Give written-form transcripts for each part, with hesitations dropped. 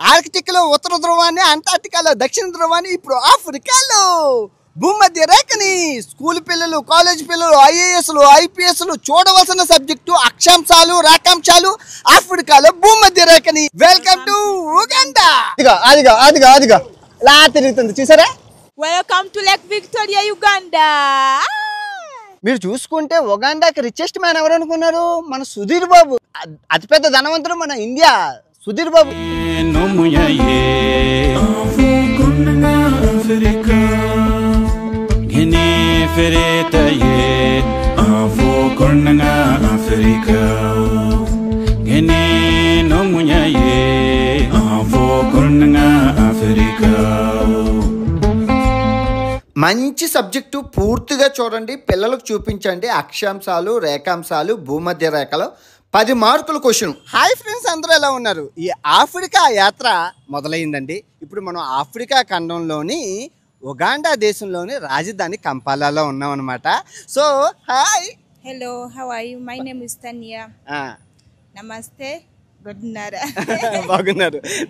ఆర్కిటిక్లో ఉత్తర ధ్రువాన్ని, అంటార్టికాలో దక్షిణ ధ్రువాన్ని, ఇప్పుడు ఆఫ్రికాలో భూమధ్య రేఖని స్కూల్ పిల్లలు, కాలేజ్ పిల్లలు, ఐఏఎస్లు, ఐపీఎస్లు చూడవలసిన సబ్జెక్టు అక్షాంశాలు, రేఖాంశాలు ఆఫ్రికాలో భూమధ్య రేఖని. Welcome to Uganda. అదిగా ఇలా తిరుగుతుంది చూసారా. Welcome to lake Victoria Uganda. మీరు చూసుకుంటే ఉగాండాకి రిచెస్ట్ మ్యాన్ ఎవరు అనుకున్నారు? మన సుధీర్ బాబు. అతిపెద్ద ధనవంతుడు మన ఇండియా సుధీర్ బాబు. మంచి సబ్జెక్టు పూర్తిగా చూడండి, పిల్లలకు చూపించండి. అక్షాంశాలు, రేఖాంశాలు, భూమధ్య రేఖలో 10 మార్కుల క్వశ్చన్. హాయ్ ఫ్రెండ్స్, అందరూ ఎలా ఉన్నారు? ఈ ఆఫ్రికా యాత్ర మొదలైందండి. ఇప్పుడు మనం ఆఫ్రికా ఖండంలోని ఉగాండా దేశంలోని రాజధాని కంపాలాలో ఉన్నాం అనమాట. So hi. Hello, how are you? My name is Tanya. నమస్తే. బాగున్నారు.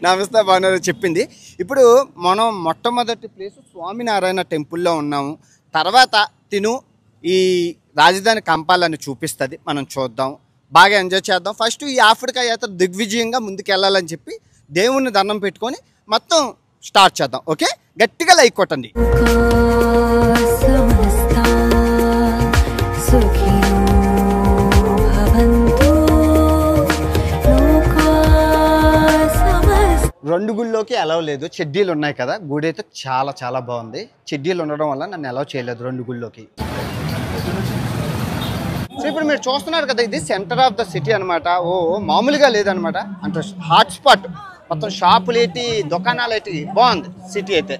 నమస్తే, బాగున్నారు చెప్పింది. ఇప్పుడు మనం మొట్టమొదటి ప్లేస్ స్వామినారాయణ టెంపుల్లో ఉన్నాము. తర్వాత తిను ఈ రాజధాని కంపాలని చూపిస్తుంది, మనం చూద్దాం, బాగా ఎంజాయ్ చేద్దాం. ఫస్ట్ ఈ ఆఫ్రికా యాత్ర దిగ్విజయంగా ముందుకు వెళ్ళాలని చెప్పి దేవుణ్ణి దండం పెట్టుకొని మొత్తం స్టార్ట్ చేద్దాం. ఓకే, గట్టిగా లైక్ కొట్టండి. రెండు గుళ్ళోకి అలవ్ లేదు, చెడ్డీలు ఉన్నాయి కదా. గుడి అయితే చాలా చాలా బాగుంది. చెడ్డీలు ఉండడం వల్ల నన్ను అలవ్ చేయలేదు రెండు గుళ్ళోకి. సో ఇప్పుడు మీరు చూస్తున్నారు కదా, ఇది సెంటర్ ఆఫ్ ద సిటీ అనమాట. ఓ మామూలుగా లేదనమాట, అంటే హాట్ స్పాట్. మొత్తం షాపులు ఏంటి, దుకాణాలు ఏంటి, బాగుంది సిటీ అయితే.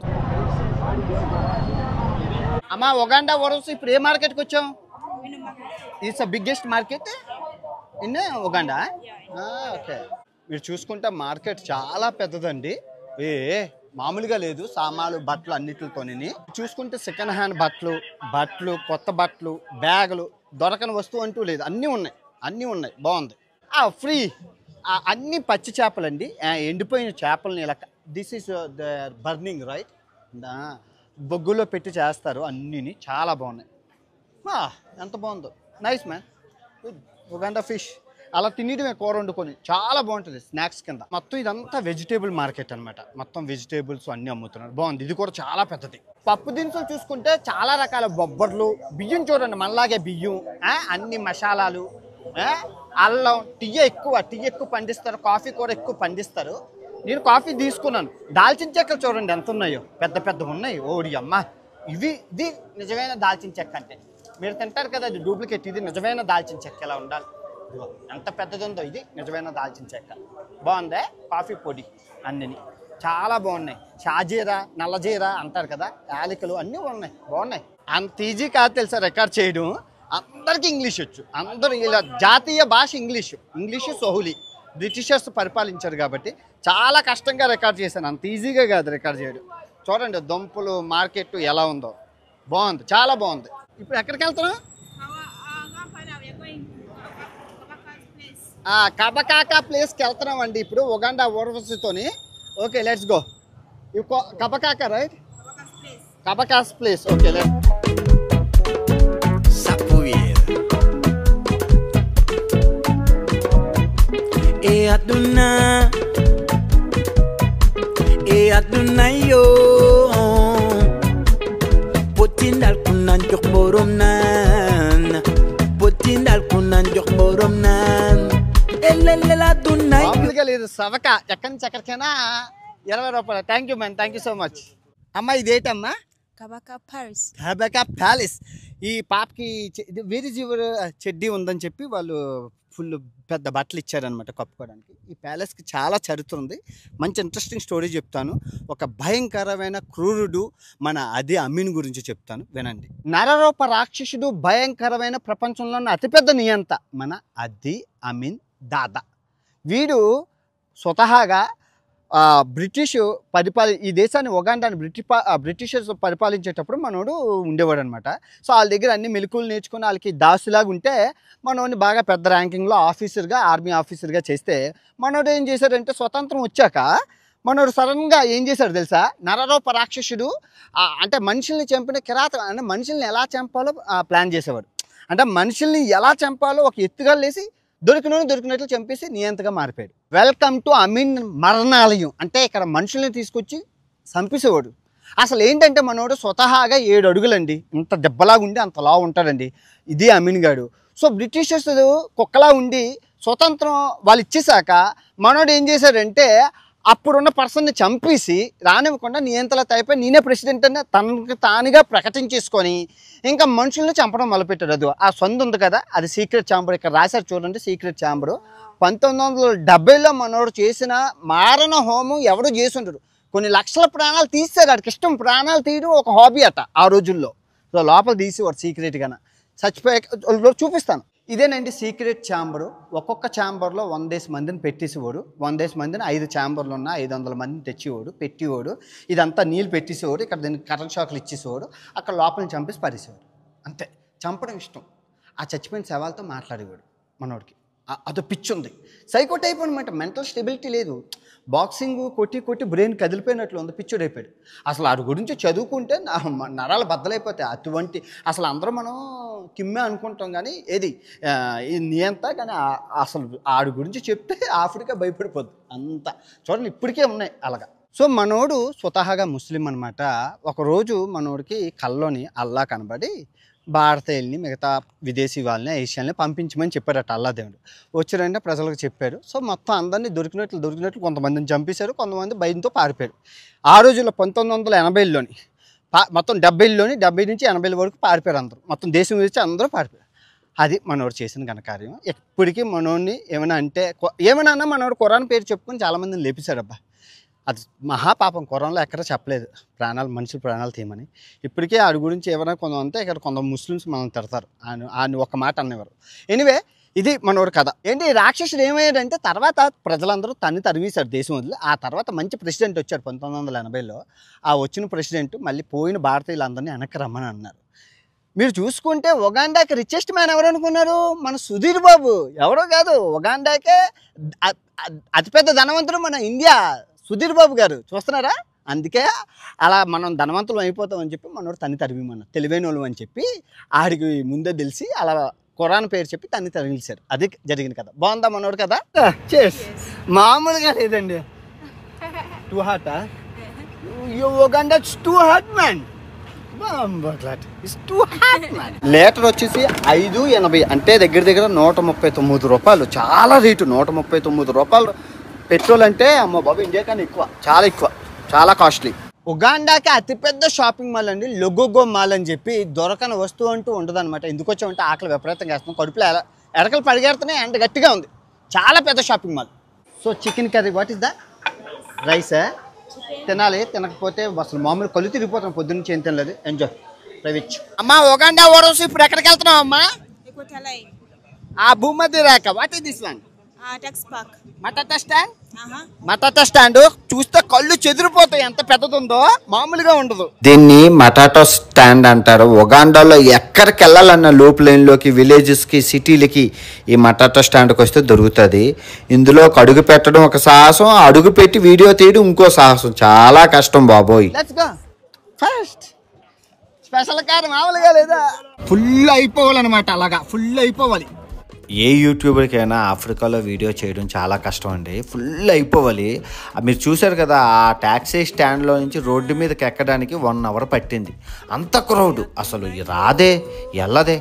అమ్మా ఉగాండా వరల్స్ ఇప్పుడు ఏ మార్కెట్కి వచ్చాం? It's the biggest market in Uganda. Okay, మీరు చూసుకుంటే మార్కెట్ చాలా పెద్దదండి. మామూలుగా లేదు. సామాన్లు, బట్టలు అన్నిటితోని చూసుకుంటే సెకండ్ హ్యాండ్ బట్టలు, కొత్త బట్టలు, బ్యాగులు, దొరకని వస్తువు అంటూ లేదు. అన్నీ ఉన్నాయి. బాగుంది. ఫ్రీ. అన్ని పచ్చి చేపలండి, ఎండిపోయిన చేపలని ఇలా. This is the burning right, బొగ్గులో పెట్టి చేస్తారు. అన్నీ చాలా బాగున్నాయి. ఎంత బాగుందో. Nice man. ఉగాండా ఫిష్ అలా తినేయడమే, కూర వండుకొని. చాలా బాగుంటుంది స్నాక్స్ కింద. మొత్తం ఇదంతా వెజిటేబుల్ మార్కెట్ అనమాట. మొత్తం వెజిటేబుల్స్ అన్నీ అమ్ముతున్నారు. బాగుంది. ఇది కూడా చాలా పెద్దది. పప్పు దినుసులు చూసుకుంటే చాలా రకాల బొబ్బర్లు, బియ్యం చూడండి మనలాగే బియ్యం, అన్ని మసాలాలు, అల్లం. టీ ఎక్కువ పండిస్తారు. కాఫీ కూడా ఎక్కువ పండిస్తారు. నేను కాఫీ తీసుకున్నాను. దాల్చిన చెక్కలు చూడండి ఎంత ఉన్నాయో, పెద్ద ఉన్నాయి. ఓడి అమ్మ, ఇది నిజమైన దాల్చిన చెక్క అంటే. మీరు తింటారు కదా, అది డూప్లికేట్. ఇది నిజమైన దాల్చిన చెక్క ఎలా ఉండాలి, ఎంత పెద్దది ఉందో. ఇది నిజమైన దాల్చిన చెక్క. బాగుందే. కాఫీ పొడి అన్నీ చాలా బాగున్నాయి. షాజీరా, నల్లజీరా అంటారు కదా, యాలకులు అన్నీ బాగున్నాయి. అంత ఈజీ కాదు తెలుసా రికార్డ్ చేయడం. అందరికీ ఇంగ్లీష్ వచ్చు. అందరూ ఇలా జాతీయ భాష ఇంగ్లీషు సోహులి. బ్రిటిషర్స్ పరిపాలించారు కాబట్టి చాలా కష్టంగా రికార్డ్ చేశాను. అంత ఈజీగా కాదు రికార్డ్ చేయడం. చూడండి దుంపలు మార్కెట్ ఎలా ఉందో. బాగుంది, చాలా బాగుంది. ఇప్పుడు ఎక్కడికి వెళ్తున్నాం? కబకాకా ప్లేస్కి వెళ్తున్నాం అండి ఇప్పుడు, ఉగాండా యూనివర్సిటీతోని. Okay, let's go. కబకాకా right, Kabaka's place. Okay, adunayo potindal kunan jok borom nan మామూలుగా లేదు. సవక ఎక్కడి నుంచి ఎక్కడికైనా 20 రూపాయలు. Thank you man, thank you so much. అమ్మా ఇదేంటమ్మా? కబకా ప్యాలెస్. ఈ పాపకి వేరే జీవర చెడ్డీ ఉందని చెప్పి వాళ్ళు ఫుల్ పెద్ద బట్టలు ఇచ్చారనమాట కప్పుకోవడానికి. ఈ ప్యాలెస్కి చాలా చరిత్ర ఉంది. మంచి ఇంట్రెస్టింగ్ స్టోరీ చెప్తాను. ఒక భయంకరమైన క్రూరుడు మన అది అమీన్ గురించి చెప్తాను, వినండి. నరరూప రాక్షసుడు, భయంకరమైన ప్రపంచంలోని అతిపెద్ద నియంత మన అది అమీన్ దాదా. వీడు స్వతహాగా బ్రిటిష్ ఈ దేశాన్ని ఉగాండాని బ్రిటిషర్స్ పరిపాలించేటప్పుడు మనోడు ఉండేవాడు అనమాట. సో వాళ్ళ దగ్గర అన్ని మెలకువలు నేర్చుకుని వాళ్ళకి దాసులాగా ఉంటే మనోడిని బాగా పెద్ద ర్యాంకింగ్లో ఆఫీసర్గా, ఆర్మీ ఆఫీసర్గా చేస్తే మనోడు ఏం చేశారంటే స్వతంత్రం వచ్చాక మనోడు సడన్గా ఏం చేశాడు తెలుసా, నరరూప రాక్షసుడు అంటే మనుషుల్ని చంపిన కిరాత అంటే మనుషుల్ని ఎలా చంపాలో ప్లాన్ చేసేవాడు. అంటే మనుషుల్ని ఎలా చంపాలో ఒక ఎత్తుగా లేసి దొరికినట్లు చంపేసి నియంతగా మారిపోయాడు. వెల్కమ్ టు అమీన్ మరణాలయం. అంటే ఇక్కడ మనుషుల్ని తీసుకొచ్చి చంపేసేవాడు. అసలు ఏంటంటే మనోడు స్వతహాగా 7 అడుగులండి, ఇంత దెబ్బలాగా ఉండి అంతలా ఉంటాడండి. ఇది అమీన్ గాడు. సో బ్రిటిషర్స్ కుక్కలా ఉండి స్వతంత్రం వాళ్ళు ఇచ్చేసాక మనోడు ఏం చేశాడంటే అప్పుడున్న పర్సన్ని చంపేసి రానివ్వకుండా నియంత్రణ అయిపోయి నేనే ప్రెసిడెంట్ అని తనకు తానుగా ప్రకటించేసుకొని ఇంకా మనుషుల్ని చంపడం మొదలుపెట్టాడు. అది ఆ సొంత ఉంది కదా, అది సీక్రెట్ ఛాంబర్. ఇక్కడ రాశారు చూడండి, సీక్రెట్ ఛాంబరు. 1970లో మనోడు చేసిన మారణ హోమం ఎవడు చేసి ఉండడు. కొన్ని లక్షల ప్రాణాలు తీసాడు. వాడికి ఇష్టం ప్రాణాలు తీయడం ఒక హాబీ అట ఆ రోజుల్లో. సో లోపల తీసేవాడు సీక్రెట్గా. చచ్చిపోయాక చూపిస్తాను. ఇదేనండి సీక్రెట్ ఛాంబరు. ఒక్కొక్క ఛాంబర్లో 100 మందిని పెట్టేసేవాడు. 100 మందిని 5 ఛాంబర్లు ఉన్న 500 మందిని తెచ్చేవాడు, పెట్టేవాడు. ఇదంతా నీళ్ళు పెట్టేసేవాడు. ఇక్కడ దీనికి కరెంట్ షాక్లు ఇచ్చేసేవాడు. అక్కడ లోపలిని చంపేసి పారేసేవాడు. అంతే, చంపడం ఇష్టం. ఆ చచ్చిపోయిన శవాలతో మాట్లాడేవాడు మనోడికి. అదో పిచ్చి ఉంది, సైకో టైప్ అనమాట. మెంటల్ స్టెబిలిటీ లేదు. బాక్సింగ్ కొట్టి బ్రెయిన్ కదిలిపోయినట్లు ఉంది, పిచ్చోడు అయిపోయాడు. అసలు ఆడి గురించి చదువుకుంటే నరాలు బద్దలైపోతాయి. అటువంటి అసలు అందరూ మనం కిమ్మే అనుకుంటాం కానీ ఏది నియంత, కానీ అసలు ఆడి గురించి చెప్తే ఆఫ్రికా భయపడిపోద్ది అంత. చూడండి ఇప్పటికే ఉన్నాయి అలాగా. సో మనోడు స్వతహాగా ముస్లిం అనమాట. ఒకరోజు మనోడికి కల్లోని అల్లా కనబడి భారతీయుల్ని మిగతా విదేశీ వాళ్ళని ఏషియాని పంపించమని చెప్పారట అల్లా దేవుడు. వచ్చారంటే ప్రజలకు చెప్పాడు. సో మొత్తం అందరినీ దొరికినట్లు కొంతమందిని చంపేశారు, కొంతమంది భయంతో పారిపోయారు. ఆ రోజుల్లో 1980లోని మొత్తం 70 నుంచి 80 వరకు పారిపోయారు అందరూ. మొత్తం దేశం విడిచి అందరూ పారిపోయారు. అది మనోడు చేసిన ఘనకార్యం. ఎప్పటికీ మనోడిని ఏమైనా మనోడు ఖురాన్ పేరు చెప్పుకొని చాలామందిని లేపేశాడు. అబ్బా అది మహాపాపం. ఖురాన్లో ఎక్కడ చెప్పలేదు మనుషుల ప్రాణాలు తీయమని. ఇప్పటికే ఆడి గురించి ఏమైనా కొంత ఇక్కడ కొంత ముస్లిమ్స్ మనం తిడతారు, ఆయన ఒక మాట అనేవారు. ఎనివే ఇది మనోడు కథ. ఏంటి రాక్షసుడు ఏమయ్యాడంటే తర్వాత ప్రజలందరూ తరివేశారు దేశం వదిలి. ఆ తర్వాత మంచి ప్రెసిడెంట్ వచ్చాడు 1980లో. ఆ వచ్చిన ప్రెసిడెంట్ మళ్ళీ పోయిన భారతీయులందరినీ వెనక్కి రమ్మని అన్నారు. మీరు చూసుకుంటే ఉగాండాకి రిచెస్ట్ మ్యాన్ ఎవరు అనుకున్నారు? మన సుధీర్ బాబు. ఎవరో కాదు, ఉగాండాకే అతిపెద్ద ధనవంతుడు మన ఇండియా సుధీర్ బాబు గారు. చూస్తున్నారా? అందుకే అలా మనం ధనవంతులు అయిపోతాం అని చెప్పి మనోడు తరిమన్నారు. తెలివైన వాళ్ళు అని చెప్పి ఆడికి ముందే తెలిసి అలా ఖురాన్ పేరు చెప్పి తరిగిలిశారు. అది జరిగింది కదా. బాగుందా మనోడు కదా? మామూలుగా లేదండి. Two heart Uganda two heart man. Litre వచ్చేసి 5.80 అంటే దగ్గర 139 రూపాయలు. చాలా రేటు. 139 రూపాయలు పెట్రోల్ అంటే అమ్మ బాబు ఇండియా కన్నా ఎక్కువ, చాలా ఎక్కువ, చాలా కాస్ట్లీ. ఉగాండాకి అతిపెద్ద షాపింగ్ మాల్ అండి లొగోగో మాల్ అని చెప్పి. దొరకని వస్తువు అంటూ ఉండదు అనమాట. ఎందుకు వచ్చామంటే ఆకలి విపరీతంగా వేస్తాం, కడుపులో ఎడకలు పరిగెడుతున్నాయి, అండ్ గట్టిగా ఉంది. చాలా పెద్ద shopping mall. So chicken curry, what is the రైసా? తినాలి, తినకపోతే అసలు మామూలు కళ్ళు తిరిగిపోతాం. పొద్దున్నుంచి ఏం తినలేదు. ఎంజాయ్ రైచ్. అమ్మా ఉగాండా ఓరోసి ఇప్పుడు ఎక్కడికి వెళ్తున్నావు అమ్మా? ఆ భూమధ్య రేఖ. What is this one? మటాటా స్టాండ్. చూస్తే కళ్ళు చెదిరిపోతాయి, ఎంత పెద్దదుందో, మామూలుగా ఉండదు. దీన్ని మటాటా స్టాండ్ అంటారు. ఉగాండాలో ఎక్కడికి వెళ్ళాలన్న లూప్ లైన్లోకి, విలేజెస్కి, సిటీలకి ఈ మటాటా స్టాండ్కి వస్తే దొరుకుతుంది. ఇందులో అడుగు పెట్టడం ఒక సాహసం, అడుగు పెట్టి వీడియో తీయడం ఇంకో సాహసం. చాలా కష్టం బాబోయ్. ఫస్ట్ స్పెషల్ కార్ మామూలుగా లేదా, ఫుల్ అయిపోవాలన్నమాట. అలాగా ఫుల్ అయిపోవాలి. ఏ యూట్యూబర్కైనా ఆఫ్రికాలో వీడియో చేయడం చాలా కష్టం అండి. ఫుల్ అయిపోవాలి. మీరు చూశారు కదా, ఆ ట్యాక్సీ స్టాండ్లో నుంచి రోడ్డు మీదకి ఎక్కడానికి 1 అవర్ పట్టింది. అంత క్రౌడ్, అసలు రాదే ఎల్లదే.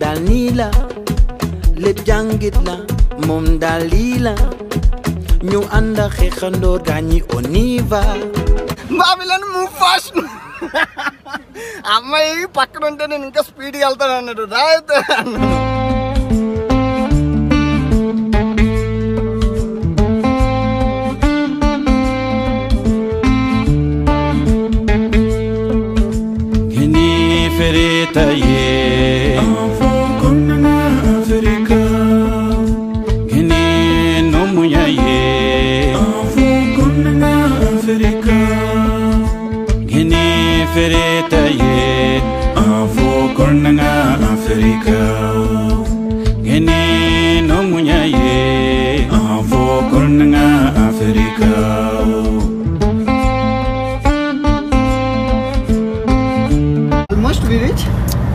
Dalila lep jangit la mom dalila ñu anda xexandor gañi oniva బాబిలను మూవ్ ఫాస్ట్. అమ్మాయి పక్కన ఉంటే నేను ఇంకా స్పీడ్గా వెళ్తాను అన్నాడు. రాయితే gini fereta ye Africa gini no muya ye Africa. Almost we reach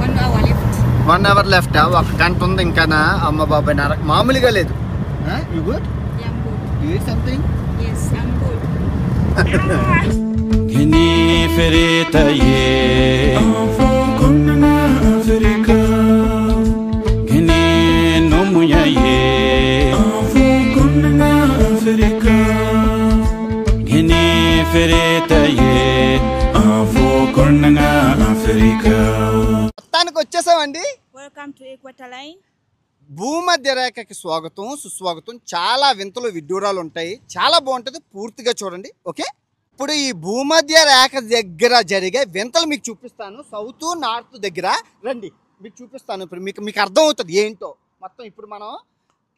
1 hour left. 1 hour left. ఒక గంట ఉంది ఇంకానా. అమ్మ బాబాయ్ నరక మామూలుగా లేదు. You good? Yeah, I'm good. You eat something? Yes, I'm good. Gini ferita ye enfant konna Africa. Gini nomuya ye enfant konna Africa. Gini ferita ye enfant konna Africa. మొత్తానికి వచ్చేసామండి. Welcome to Equator Line. భూమధ్య రేఖకి స్వాగతం సుస్వాగతం. చాలా వింతలు విడ్డూరాలు ఉంటాయి. చాలా బాగుంటుంది. పూర్తిగా చూడండి. ఓకే, ఇప్పుడు ఈ భూమధ్య రేఖ దగ్గర జరిగే వింతలు మీకు చూపిస్తాను. సౌత్ నార్త్ దగ్గర రండి, మీకు చూపిస్తాను. ఇప్పుడు మీకు అర్థం అవుతుంది ఏంటో మొత్తం. ఇప్పుడు మనం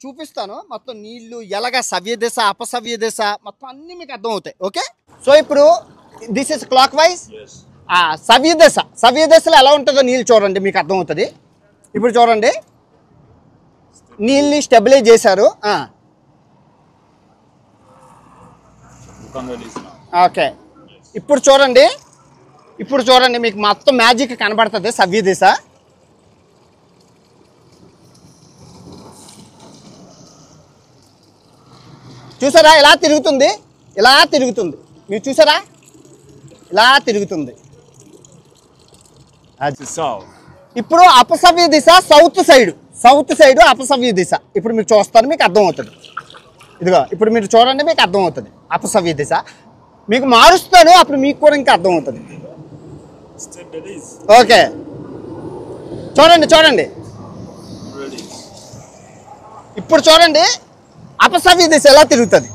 చూపిస్తాను మొత్తం. నీళ్లు ఎలాగ సవ్య దిశ అపసవ్య దిశ మొత్తం అన్నీ మీకు అర్థం అవుతాయి. ఓకే, సో ఇప్పుడు దిస్ ఇస్ క్లాక్ వైజ్. సవ్య దిశ, సవ్య దిశలో ఎలా ఉంటుందో నీళ్ళు చూడండి, మీకు అర్థం అవుతుంది. ఇప్పుడు చూడండి, నీళ్ళని స్టెబిలైజ్ చేశారు. ఓకే, ఇప్పుడు చూడండి, ఇప్పుడు చూడండి మీకు మొత్తం మ్యాజిక్ కనబడుతుంది. సవ్య దిశ చూసారా ఎలా తిరుగుతుంది, ఇలా తిరుగుతుంది. మీరు చూసారా ఇలా తిరుగుతుంది. ఇప్పుడు అపసవ్య దిశ సౌత్ సైడ్, సౌత్ సైడ్ అపసవ్య దిశ. ఇప్పుడు మీరు చూస్తారు, మీకు అర్థమవుతుంది. ఇదిగో ఇప్పుడు మీరు చూడండి, మీకు అర్థమవుతుంది అపసవ్య దిశ. మీకు మారుస్తాను, అప్పుడు మీకు కూడా ఇంకా అర్థమవుతుంది. ఓకే, చూడండి చూడండి, ఇప్పుడు చూడండి అపసవ్య దిశ ఎలా తిరుగుతుంది.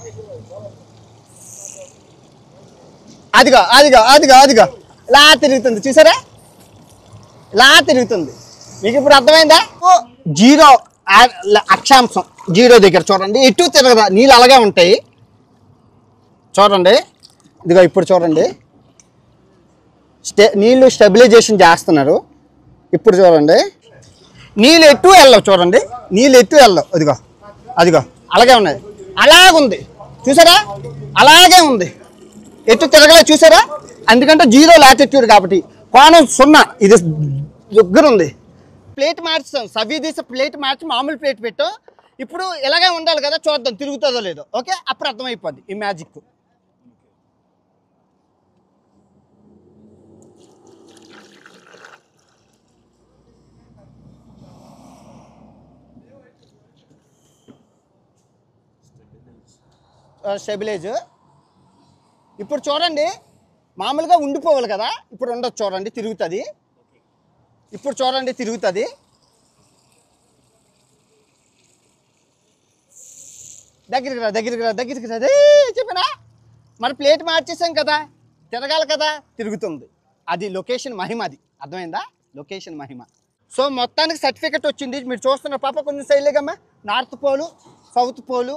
అదిగో అదిగో అదిగో అదిగో ఇలా తిరుగుతుంది. చూసారా ఇలా తిరుగుతుంది. మీకు ఇప్పుడు అర్థమైందా? జీరో అక్షాంశం జీరో దగ్గర చూడండి, ఎటు తిరగదా, నీళ్ళు అలాగే ఉంటాయి. చూడండి ఇదిగో ఇప్పుడు చూడండి, నీళ్ళు స్టెబిలైజేషన్ చేస్తున్నారు. ఇప్పుడు చూడండి నీళ్ళు ఎటు వెళ్ళవు. చూడండి నీళ్ళు ఎటు వెళ్ళవు. అదిగో అదిగో అలాగే ఉన్నది, అలాగుంది. చూసారా అలాగే ఉంది, ఎటు తిరగలే. చూసారా, ఎందుకంటే జీరో లాటిట్యూడ్ కాబట్టి కోణం 0. ఇది దగ్గర ఉంది. ప్లేట్ మార్చాం, సవ్య దిశ ప్లేట్ మార్చి మామూలు ప్లేట్ పెట్టాం. ఇప్పుడు ఇలాగే ఉండాలి కదా, చూద్దాం తిరుగుతుందో లేదో. ఓకే, అప్పుడు అర్థమైపోద్ది ఈ మ్యాజిక్. స్టెబిలైజ్. ఇప్పుడు చూడండి మామూలుగా ఉండిపోవాలి కదా, ఇప్పుడు ఉండొచ్చు. చూడండి తిరుగుతుంది. ఇప్పుడు చూడండి తిరుగుతుంది. దగ్గరికి రా దగ్గరికి రా దగ్గరికి రా. చెప్పినా మరి ప్లేట్ మార్చేసాం కదా, తిరగాలి కదా, తిరుగుతుంది. అది లొకేషన్ మహిమ. అది అర్థమైందా? లొకేషన్ మహిమ. సో మొత్తానికి సర్టిఫికెట్ వచ్చింది. మీరు చూస్తున్న పాప కొంచెం శైలిగమ్మా. North pole, south pole,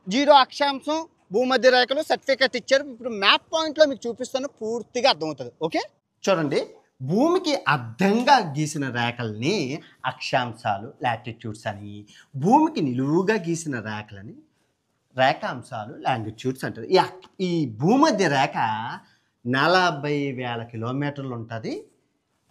zero అక్షాంశం, భూమధ్య రేఖలు సర్టిఫికెట్ ఇచ్చారు. ఇప్పుడు మ్యాప్ పాయింట్లో మీకు చూపిస్తాను, పూర్తిగా అర్థమవుతుంది. ఓకే, చూడండి భూమికి అడ్డంగా గీసిన రేఖల్ని అక్షాంశాలు లాటిట్యూడ్స్ అని, భూమికి నిలువుగా గీసిన రేఖలని రేఖాంశాలు లాంగిట్యూడ్స్ అంటారు. ఈ భూమధ్య రేఖ 40,000 కిలోమీటర్లు ఉంటుంది.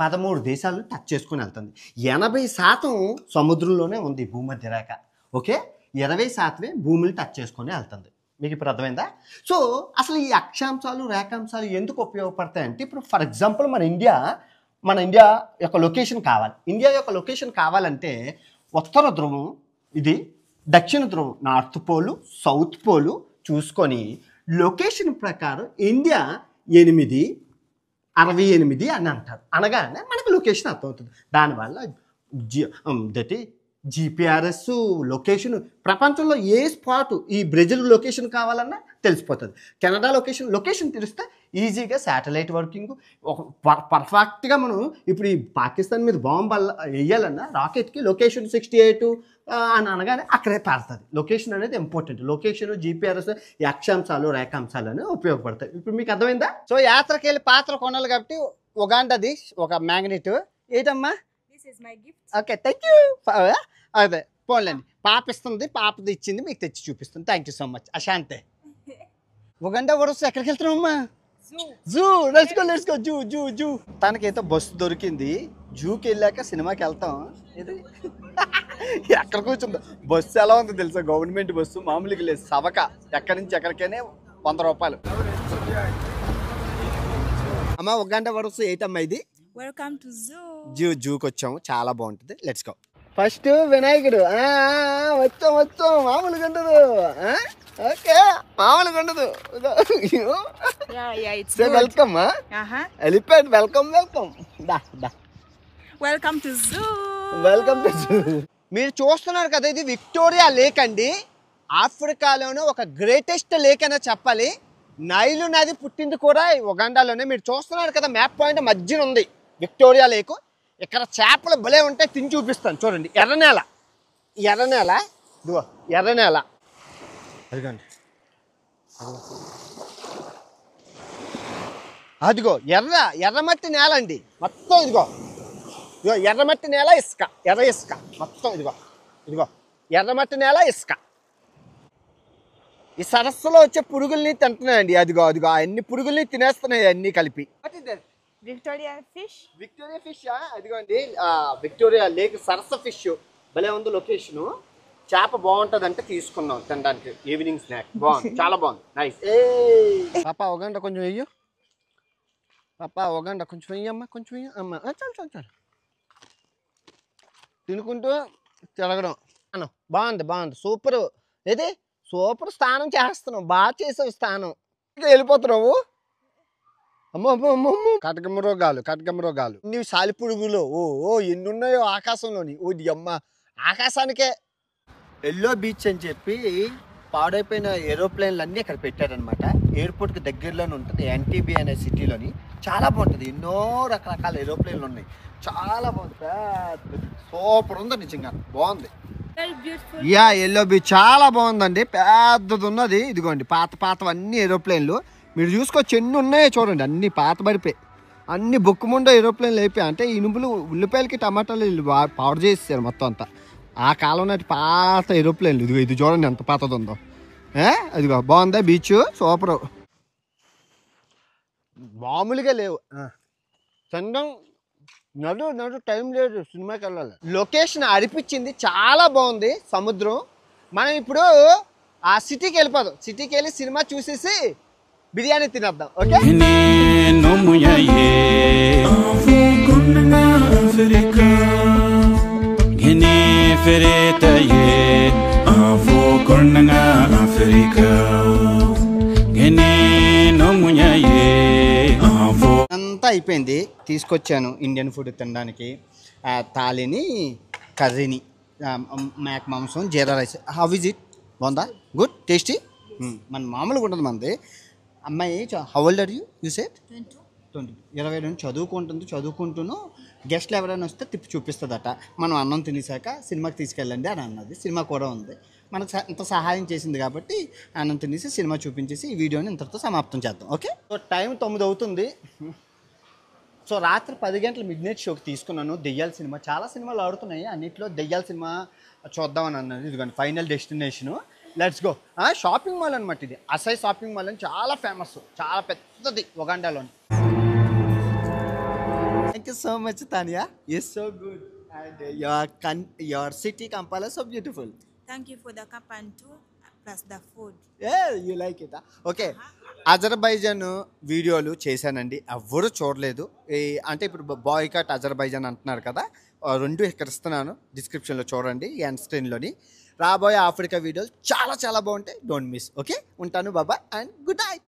13 దేశాలు టచ్ చేసుకుని వెళ్తుంది. 80% సముద్రంలోనే ఉంది భూమధ్య రేఖ. ఓకే, 20% భూమిని టచ్ చేసుకొని వెళ్తుంది. మీకు ఇప్పుడు అర్థమైందా? సో అసలు ఈ అక్షాంశాలు రేఖాంశాలు ఎందుకు ఉపయోగపడతాయంటే, ఇప్పుడు ఫర్ ఎగ్జాంపుల్ మన ఇండియా యొక్క లొకేషన్ కావాలి. ఇండియా యొక్క లొకేషన్ కావాలంటే ఉత్తర ధ్రువం ఇది, దక్షిణ ధ్రువం నార్త్ పోలు, సౌత్ పోలు చూసుకొని లొకేషన్ ప్రకారం ఇండియా 868 అని అంటారు. అనగానే మనకు లొకేషన్ అర్థమవుతుంది. దానివల్ల జిపిఆర్ఎస్ లొకేషన్ ప్రపంచంలో ఏ స్పాట్, ఈ బ్రెజిల్ లొకేషన్ కావాలన్నా తెలిసిపోతుంది. కెనడా లొకేషన్ తెలిస్తే ఈజీగా శాటిలైట్ వర్కింగ్ ఒక పర్ఫెక్ట్గా మనం ఇప్పుడు ఈ పాకిస్తాన్ మీద బాంబు వేయాలన్నా రాకెట్కి లొకేషన్ 68 అని అనగానే అక్కడే పారుతుంది. లొకేషన్ అనేది ఇంపార్టెంట్. లొకేషన్, జిపిఆర్ఎస్, ఈ అక్షాంశాలు రేఖాంశాలు అనేవి ఉపయోగపడతాయి. ఇప్పుడు మీకు అర్థమైందా? సో యాత్రకి వెళ్ళి పాత్ర కొనాలి కాబట్టి ఉగాండాది ఒక మ్యాగ్నెట్. ఏంటమ్మా? This is my gift. Okay, thank you. అదే పోన్లేండి, పాప ఇస్తుంది, పాపది ఇచ్చింది, మీకు తెచ్చి చూపిస్తుంది. Thank you so much. అశాంతే. ఉగాండా వరస్ ఎక్కడికి వెళ్తున్నామమ్మా? జూ. Let's go zoo. తనకైతే బస్సు దొరికింది. జూకి వెళ్ళాక సినిమాకి వెళ్తాం. ఇది ఎక్కడ కూర్చుందో బస్సు ఎలా ఉందో తెలుసా? గవర్నమెంట్ బస్సు మామూలుగా లేదు, సవక. ఎక్కడి నుంచి ఎక్కడికైనా 100 రూపాయలు. అమ్మ ఉగాండా వరస్ ఏంటమ్మా ఇది? Welcome to zoo. జూకి వచ్చాము, చాలా బాగుంటుంది. Let's go. ఫస్ట్ వినాయకుడు. వచ్చాం. మామూలుగా ఉండదు. ఓకే, మామూలుగా ఉండదు. Welcome. Elephant welcome. Welcome to zoo. మీరు చూస్తున్నారు కదా, ఇది విక్టోరియా లేక్ అండి. ఆఫ్రికాలోనే ఒక గ్రేటెస్ట్ లేక్ అనే చెప్పాలి. నైలు నది పుట్టింది కూడా ఉగాండాలోనే. మీరు చూస్తున్నారు కదా, మ్యాప్ పాయింట్ మధ్యన ఉంది విక్టోరియా లేక్. ఇక్కడ చేపలు భలే ఉంటాయి, తిని చూపిస్తాను చూడండి. ఎర్రనేల ఇదిగో, ఎర్రనేల. అదిగోండి, అదిగో ఎర్రమట్టి నేల అండి మొత్తం. ఇదిగో ఎర్రమట్టి నేల, ఇసుక, ఎర్ర ఇసుక మొత్తం. ఇదిగో ఎర్రమట్టి నేల, ఇసుక. ఈ సరస్సులో వచ్చే పురుగుల్ని తింటున్నాయండి. అదిగో అన్ని పురుగుల్ని తినేస్తున్నాయి అన్ని కలిపి. Victoria fish. అదిగోండి విక్టోరియా లేక్ సరస్సు ఫిష్. భలే ఉంది లొకేషను. చేప బాగుంటుంది అంటే తీసుకున్నాం తినడానికి. ఈవినింగ్ స్నాక్ బాగుంది, చాలా బాగుంది. నైస్. పాప ఉగాండా కొంచెం వెయ్యి. వెయ్యమ్మా, కొంచెం వెయ్యి అమ్మ. చాలు. తినుకుంటూ తిరగడం. బాగుంది. సూపర్. ఏది సూపర్ స్నానం చేస్తున్నావు. బాగా చేసావు స్నానం. వెళ్ళిపోతున్నావు. అమ్మో కటకమరోగాలు. ఇన్ని సాలిపురుగులు ఎన్ని ఉన్నాయో ఆకాశంలోని. అమ్మ, ఆకాశానికే. ఎల్లో బీచ్ అని చెప్పి పాడైపోయిన ఏరోప్లేన్లు అన్నీ ఇక్కడ పెట్టారనమాట. ఎయిర్పోర్ట్కి దగ్గరలోనే ఉంటుంది, ఎన్టీబీ అనే సిటీలోని. చాలా బాగుంటుంది. ఎన్నో రకరకాల ఏరోప్లేన్లు ఉన్నాయి. చాలా బాగుంది. సూపర్ ఉంది, నిజంగా బాగుంది. ఎల్లో బీచ్ చాలా బాగుందండి. పెద్దది ఉన్నది. ఇదిగోండి పాతవన్నీ ఏరోప్లేన్లు. మీరు చూసుకోవచ్చు ఎన్ని ఉన్నాయో చూడండి. అన్ని పాత పడిపోయి, అన్ని బొక్కుముండ ఏరోప్లేన్లు అయిపోయాయి. అంటే ఇనుములు, ఉల్లిపాయలకి టమాటాలు పౌడర్ చేసేసారు మొత్తం అంతా. ఆ కాలం నాటి పాత ఏరోప్లేన్లు. ఇది చూడండి ఎంత పాతది ఉందో. అదిగో బాగుందా బీచ్? సూపర్. మామూలుగా లేవు. చందం నడు టైం లేదు, సినిమాకి వెళ్ళాలి. లొకేషన్ అనిపించింది, చాలా బాగుంది. సముద్రం. మనం ఇప్పుడు ఆ సిటీకి వెళ్ళిపోదాం. సిటీకి వెళ్ళి సినిమా చూసేసి బిర్యానీ తినేద్దాం. ఓకే. అంతా అయిపోయింది. తీసుకొచ్చాను ఇండియన్ ఫుడ్ తినడానికి. థాలీని, కర్రీని, మేక మాంసం, jeera rice. How is it? బాగుందా? Good, tasty. మన మామూలుగా ఉంటుంది మనది. అమ్మాయి how old are you said? 22 చదువుకుంటూను గెస్ట్లు ఎవరైనా వస్తే తిప్పి చూపిస్తుందట. మనం అన్నం తినేసాక సినిమాకి తీసుకెళ్ళండి అని అన్నది. సినిమా కూడా ఉంది. మనకు ఇంత సహాయం చేసింది కాబట్టి అన్నం తినేసి సినిమా చూపించేసి ఈ వీడియోని ఇంతటితో సమాప్తం చేద్దాం. ఓకే. సో టైం 9 అవుతుంది. సో రాత్రి 10 గంటల మిడ్నైట్ షోకి తీసుకున్నాను. దెయ్యాల సినిమా. చాలా సినిమాలు ఆడుతున్నాయి, అన్నింటిలో దెయ్యాల సినిమా చూద్దామని అన్నది. ఇదిగోండి final destination. Let's go. Shopping mall అనమాట ఇది. అసై షాపింగ్ మాల్ అని చాలా ఫేమస్, చాలా పెద్దది ఉగాండాలోని. Thank you so much Tania. It's so good and your city Kampala so beautiful. Thank you for the cup and two plus the food. Yeah, you like it. Okay. Azerbaijan వీడియోలు చేశానండి, ఎవ్వరూ చూడలేదు. అంటే ఇప్పుడు boycott Azerbaijan అంటున్నారు కదా, 2 ఇక్కడ ఇస్తున్నాను, డిస్క్రిప్షన్లో చూడండి, ఎండ్ స్క్రీన్లోని. రాబోయే ఆఫ్రికా వీడియోలు చాలా చాలా బాగుంటాయి. Don't miss. ఓకే, ఉంటాను. బాబాయ్ అండ్ గుడ్ నైట్.